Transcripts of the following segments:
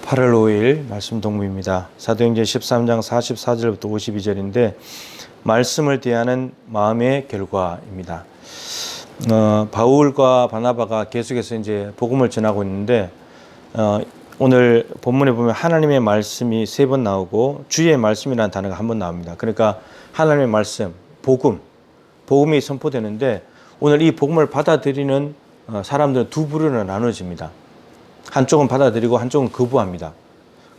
8월 5일 말씀 동무입니다. 사도행전 13장 44절부터 52절인데 말씀을 대하는 마음의 결과입니다. 바울과 바나바가 계속해서 이제 복음을 전하고 있는데 오늘 본문에 보면 하나님의 말씀이 3번 나오고 주의 말씀이라는 단어가 1번 나옵니다. 그러니까 하나님의 말씀, 복음이 선포되는데 오늘 이 복음을 받아들이는 사람들은 두 부류로 나눠집니다. 한쪽은 받아들이고 한쪽은 거부합니다.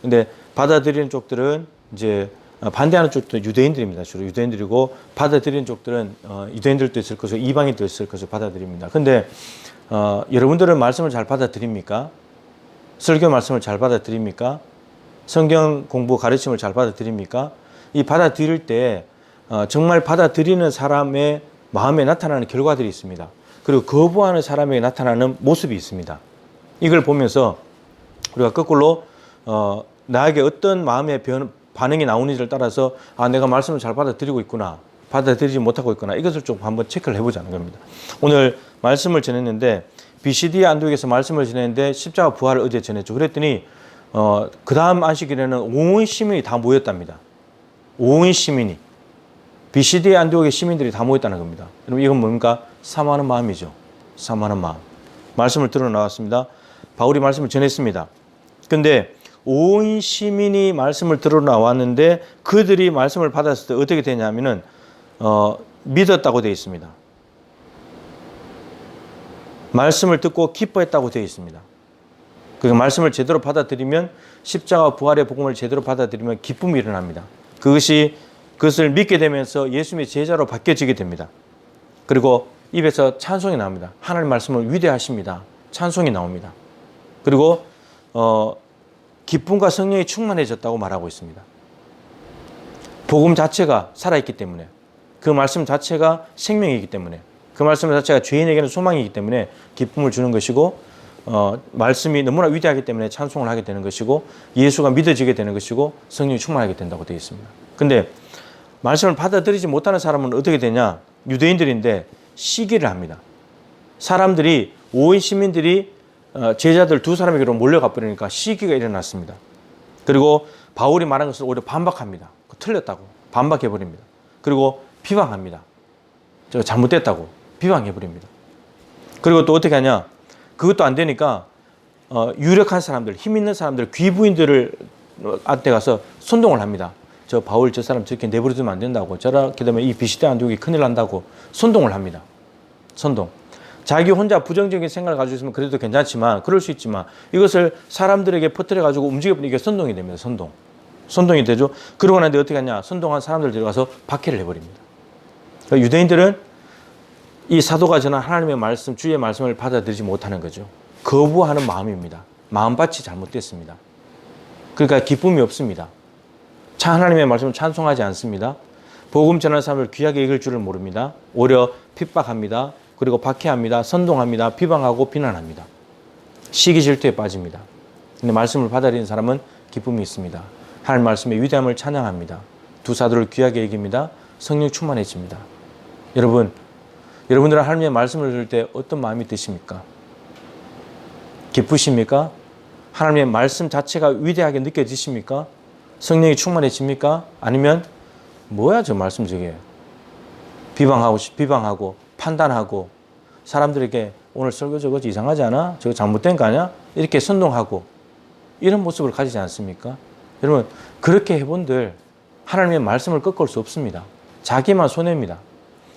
근데 받아들이는 쪽들은 이제 반대하는 쪽도 유대인들입니다. 주로 유대인들이고 받아들이는 쪽들은 유대인들도 있을 것이고 이방인도 있을 것을 받아들입니다. 근데 여러분들은 말씀을 잘 받아들입니까? 설교 말씀을 잘 받아들입니까? 성경 공부 가르침을 잘 받아들입니까? 이 받아들일 때 정말 받아들이는 사람의 마음에 나타나는 결과들이 있습니다. 그리고 거부하는 사람에게 나타나는 모습이 있습니다. 이걸 보면서 우리가 거꾸로 나에게 어떤 마음의 반응이 나오는지를 따라서 내가 말씀을 잘 받아들이고 있구나, 받아들이지 못하고 있구나, 이것을 좀 한번 체크를 해보자는 겁니다. 오늘 말씀을 전했는데 BCD 안독에서 말씀을 전했는데 십자가 부활을 어제 전했죠. 그랬더니 그 다음 안식일에는 온 시민이 다 모였답니다. 온 시민이 BCD 안독의 시민들이 다 모였다는 겁니다. 여러분 이건 뭡니까? 사모하는 마음이죠. 사모하는 마음. 말씀을 들어 나왔습니다. 바울이 말씀을 전했습니다. 근데 온 시민이 말씀을 들어 나왔는데 그들이 말씀을 받았을 때 어떻게 되냐면은 믿었다고 되어 있습니다. 말씀을 듣고 기뻐했다고 되어 있습니다. 그러니까 말씀을 제대로 받아들이면 십자가 부활의 복음을 제대로 받아들이면 기쁨이 일어납니다. 그것을 믿게 되면서 예수님의 제자로 바뀌어지게 됩니다. 그리고 입에서 찬송이 나옵니다. 하나님 말씀을 위대하십니다. 찬송이 나옵니다. 그리고 기쁨과 성령이 충만해졌다고 말하고 있습니다. 복음 자체가 살아있기 때문에, 그 말씀 자체가 생명이기 때문에, 그 말씀 자체가 죄인에게는 소망이기 때문에 기쁨을 주는 것이고, 말씀이 너무나 위대하기 때문에 찬송을 하게 되는 것이고, 예수가 믿어지게 되는 것이고, 성령이 충만하게 된다고 되어 있습니다. 근데 말씀을 받아들이지 못하는 사람은 어떻게 되냐? 유대인들인데 시기를 합니다. 사람들이, 온 시민들이 제자들 2사람에게로 몰려가 버리니까 시기가 일어났습니다. 그리고 바울이 말한 것을 오히려 반박합니다. 틀렸다고 반박해버립니다. 그리고 비방합니다. 잘못됐다고 비방해버립니다. 그리고 또 어떻게 하냐? 그것도 안 되니까 유력한 사람들, 힘 있는 사람들, 귀부인들을 한테 가서 선동을 합니다. 바울 저 사람 저렇게 내버려두면 안 된다고, 저렇게 되면 이 비시대 안독이 큰일 난다고 선동을 합니다. 선동. 자기 혼자 부정적인 생각을 가지고 있으면 그래도 괜찮지만, 그럴 수 있지만 이것을 사람들에게 퍼뜨려 가지고 움직여보니 이게 선동이 됩니다. 선동이 되죠. 그러고 나는데 어떻게 하냐? 선동한 사람들 들어가서 박해를 해버립니다. 그러니까 유대인들은 이 사도가 전한 하나님의 말씀, 주의 말씀을 받아들이지 못하는 거죠. 거부하는 마음입니다. 마음밭이 잘못됐습니다. 그러니까 기쁨이 없습니다. 하나님의 말씀을 찬송하지 않습니다. 복음 전하는 사람을 귀하게 읽을 줄을 모릅니다. 오히려 핍박합니다. 그리고 박해합니다. 선동합니다. 비방하고 비난합니다. 시기 질투에 빠집니다. 근데 말씀을 받아들이는 사람은 기쁨이 있습니다. 하나님 말씀의 위대함을 찬양합니다. 두 사도를 귀하게 여깁니다. 성령 충만해집니다. 여러분들은 하나님의 말씀을 들을 때 어떤 마음이 드십니까? 기쁘십니까? 하나님의 말씀 자체가 위대하게 느껴지십니까? 성령이 충만해집니까? 아니면 뭐야 저 말씀 저게, 비방하고 판단하고 사람들에게 오늘 설교 저거 이상하지 않아? 저거 잘못된 거 아니야? 이렇게 선동하고 이런 모습을 가지지 않습니까? 여러분 그렇게 해본들 하나님의 말씀을 꺾을 수 없습니다. 자기만 손해입니다.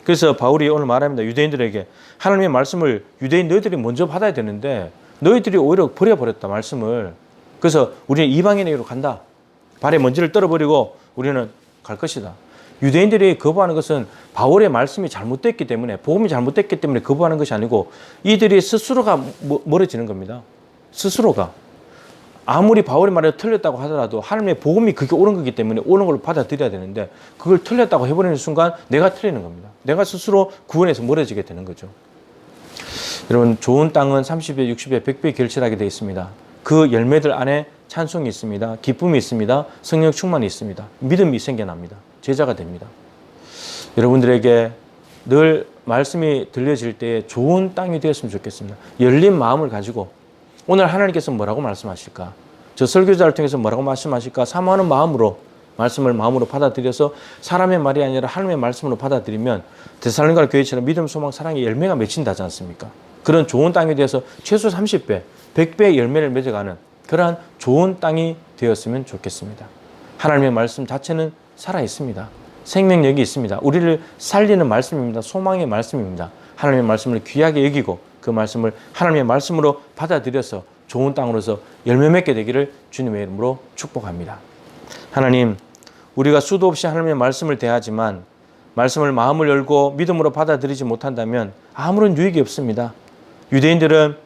그래서 바울이 오늘 말합니다. 유대인들에게 하나님의 말씀을 유대인 너희들이 먼저 받아야 되는데 너희들이 오히려 버려버렸다 말씀을. 그래서 우리는 이방인에게로 간다. 발에 먼지를 떨어버리고 우리는 갈 것이다. 유대인들이 거부하는 것은 바울의 말씀이 잘못됐기 때문에, 복음이 잘못됐기 때문에 거부하는 것이 아니고 이들이 스스로가 멀어지는 겁니다. 스스로가. 아무리 바울의 말이 틀렸다고 하더라도 하나님의 복음이 그게 옳은 거기 때문에 옳은 걸 받아들여야 되는데 그걸 틀렸다고 해버리는 순간 내가 틀리는 겁니다. 내가 스스로 구원에서 멀어지게 되는 거죠. 여러분 좋은 땅은 30배, 60배, 100배 결실하게 되어 있습니다. 그 열매들 안에 찬송이 있습니다. 기쁨이 있습니다. 성령 충만이 있습니다. 믿음이 생겨납니다. 제자가 됩니다. 여러분들에게 늘 말씀이 들려질 때 좋은 땅이 되었으면 좋겠습니다. 열린 마음을 가지고 오늘 하나님께서 뭐라고 말씀하실까? 저 설교자를 통해서 뭐라고 말씀하실까? 사모하는 마음으로 말씀을 마음으로 받아들여서 사람의 말이 아니라 하나님의 말씀으로 받아들이면 데살로니가 교회처럼 믿음, 소망, 사랑의 열매가 맺힌다지 않습니까? 그런 좋은 땅에 대해서 최소 30배, 100배의 열매를 맺어가는 그러한 좋은 땅이 되었으면 좋겠습니다. 하나님의 말씀 자체는 살아있습니다. 생명력이 있습니다. 우리를 살리는 말씀입니다. 소망의 말씀입니다. 하나님의 말씀을 귀하게 여기고 그 말씀을 하나님의 말씀으로 받아들여서 좋은 땅으로서 열매 맺게 되기를 주님의 이름으로 축복합니다. 하나님, 우리가 수도 없이 하나님의 말씀을 대하지만 말씀을 마음을 열고 믿음으로 받아들이지 못한다면 아무런 유익이 없습니다. 유대인들은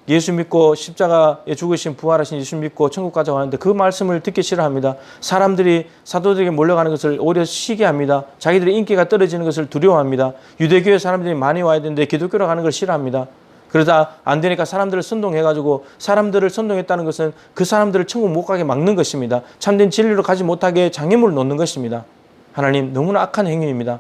예수 믿고 십자가에 죽으신 부활하신 예수 믿고 천국 가자고 하는데 그 말씀을 듣기 싫어합니다. 사람들이 사도들에게 몰려가는 것을 오히려 시기합니다. 자기들의 인기가 떨어지는 것을 두려워합니다. 유대교회 사람들이 많이 와야 되는데 기독교로 가는 걸 싫어합니다. 그러다 안 되니까 사람들을 선동해가지고 사람들을 선동했다는 것은 그 사람들을 천국 못 가게 막는 것입니다. 참된 진리로 가지 못하게 장애물을 놓는 것입니다. 하나님, 너무나 악한 행위입니다.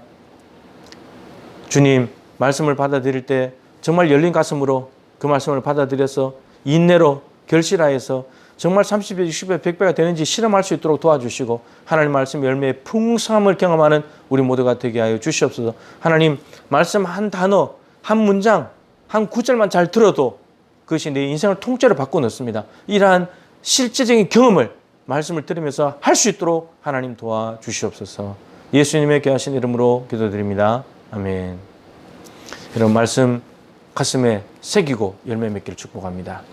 주님, 말씀을 받아들일 때 정말 열린 가슴으로 그 말씀을 받아들여서 인내로 결실하여서 정말 30배, 60배, 100배가 되는지 실험할 수 있도록 도와주시고 하나님 말씀 열매의 풍성함을 경험하는 우리 모두가 되게 하여 주시옵소서. 하나님, 말씀 한 단어, 한 문장, 한 구절만 잘 들어도 그것이 내 인생을 통째로 바꿔 놓습니다. 이러한 실제적인 경험을 말씀을 들으면서 할 수 있도록 하나님 도와주시옵소서. 예수님의 귀하신 이름으로 기도드립니다. 아멘. 이런 말씀 가슴에 새기고 열매 맺기를 축복합니다.